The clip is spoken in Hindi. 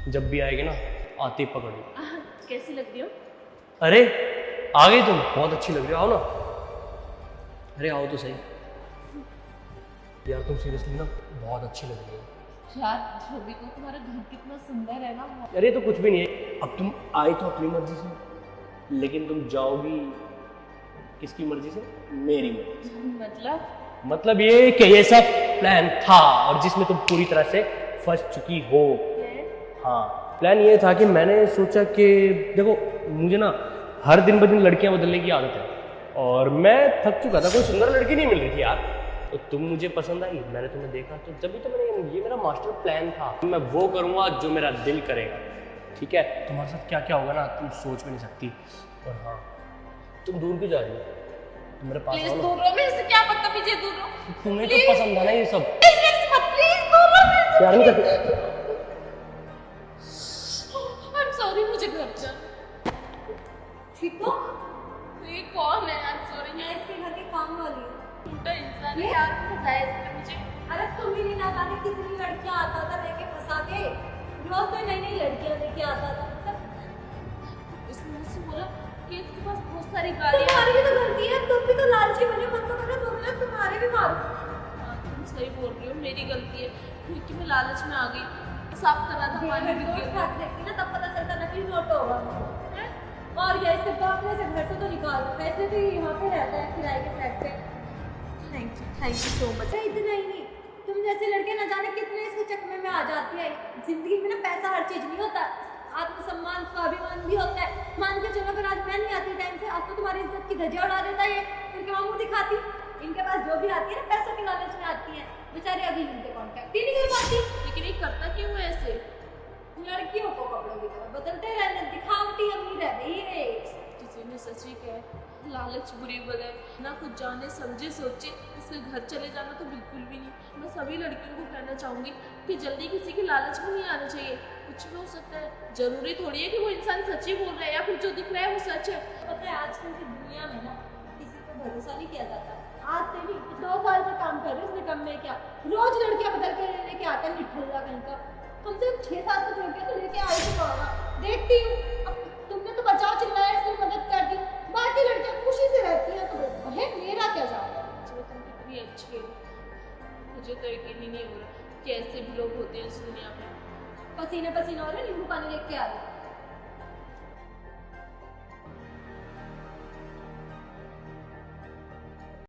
जब भी आएगी ना आती पकड़ लो। कैसी लग रही हो? अरे आ गई तुम, बहुत अच्छी लग रही हो, आओ ना। अरे आओ तो सही यार, तुम सीरियसली ना बहुत अच्छी लग रही हो यार छवि को तुम्हारा घर कितना सुंदर है ना। अरे तो कुछ भी नहीं है, अब तुम आई तो अपनी मर्जी से, लेकिन तुम जाओगी किसकी मर्जी से? मेरी मर्जी से। मतलब ये कि ये सब प्लान था और जिसमें तुम पूरी तरह से फंस चुकी हो। हाँ, प्लान ये था कि मैंने सोचा कि देखो मुझे ना हर दिन ब दिन लड़कियां बदलने की आदत है और मैं थक चुका था, कोई सुंदर लड़की नहीं मिल रही थी यार। तो तुम मुझे पसंद आई, मैंने तुम्हें देखा, तो जब भी तो मैंने, ये मेरा मास्टर प्लान था, मैं वो करूँगा जो मेरा दिल करेगा। ठीक है, तुम्हारे साथ क्या क्या होगा ना तुम सोच भी नहीं सकती। और हाँ, तुम दूर क्यों जा रही हो? तुम मेरे पास प्लीज आओ दूर ना। रहो मेरे से, क्या बदतमीजी है, दूर रहो। तुम्हें तो पसंद है ना ये सब। मेरे से मत, प्लीज दूर रहो मेरे से। प्यार नहीं करती? आई एम सॉरी, मुझे घर जाना। ठीक हो? ये कौन है? I am sorry. मैं इसके घर की काम वाली हूँ। छोटा इंसान है यार, बताया इसने मुझे। अरे तुम ही नहीं ना जाने कितनी लड़कियां आता था लेके फंसा के, रोज तो नई नई लड़कियां लेके आता था। इसने मुझसे बोला कि इसके पास बहुत सारी गाड़ियाँ। तुम्हारी भी तो गलती है, तुम भी तो लालची बने, मन तो कर रहा तुम लोग तुम्हारे भी मारो। हाँ, तुम सही बोल रही हो, मेरी गलती है क्योंकि मैं लालच में आ गई। साफ कर रहा था पानी भी नोट गिर खाक देखती ना तब पता चलता नकली नोट होगा। और क्या, इसके बाप ने से घर से तो निकाल दो, पैसे तो यहाँ पे रहता है किराए के फ्लैट पे। Thank you so much. इतना ही नहीं, तुम जैसे लड़के न जाने कितने इसके चक्कर में आ जाती है। जिंदगी में ना पैसा हर चीज नहीं होता, आत्मसम्मान स्वाभिमान भी होता है। मान के चलो अगर आज मैं नहीं आती टाइम से, आज तो तुम्हारी इज्जत की धज्जियां उड़ा देता है ये, फिर क्यों मुंह दिखाती? इनके पास जो भी आती है ना पैसों के लालच में आती है, बेचारी अभी इनसे कॉन्टेक्ट ही नहीं कर पाती। लेकिन ये करता क्यों है ऐसे? लड़कियों को कपड़ों की तरह बदलते रहने, दिखावटी अमीर है भाई ये। किसी ने सच ही कहा, लालच बुरी बल है ना। कुछ जाने समझे सोचे इसके घर चले जाना तो बिल्कुल भी नहीं। मैं सभी लड़कियों को कहना चाहूँगी कि जल्दी किसी के लालच में नहीं आना चाहिए। कुछ भी हो सकता है, जरूरी थोड़ी है कि वो इंसान सच ही बोल रहा है या फिर जो दिख रहा है वो सच है। पता है आजकल की दुनिया में ना किसी पे भरोसा नहीं किया जाता। आज से नहीं 2 साल से काम कर रही उसने, कम में क्या रोज लड़कियां बदल के लेके आते हैं निठल्ला कहीं का। कम से कम 6-7 लड़कियां तो लेके आई तो होगा, देखती हूँ। अब तुमने तो बचाओ चिल्लाया, इसलिए मदद कर दी, बाकी लड़कियां खुशी से रहती हैं, तो वह मेरा क्या जाएगा। चलो तुम कितनी अच्छी हो, मुझे तो यकीन ही नहीं हो रहा कि ऐसे भी लोग होते हैं इस दुनिया में। पसीने पसीने हो रहे, नींबू पानी लेके आ रही।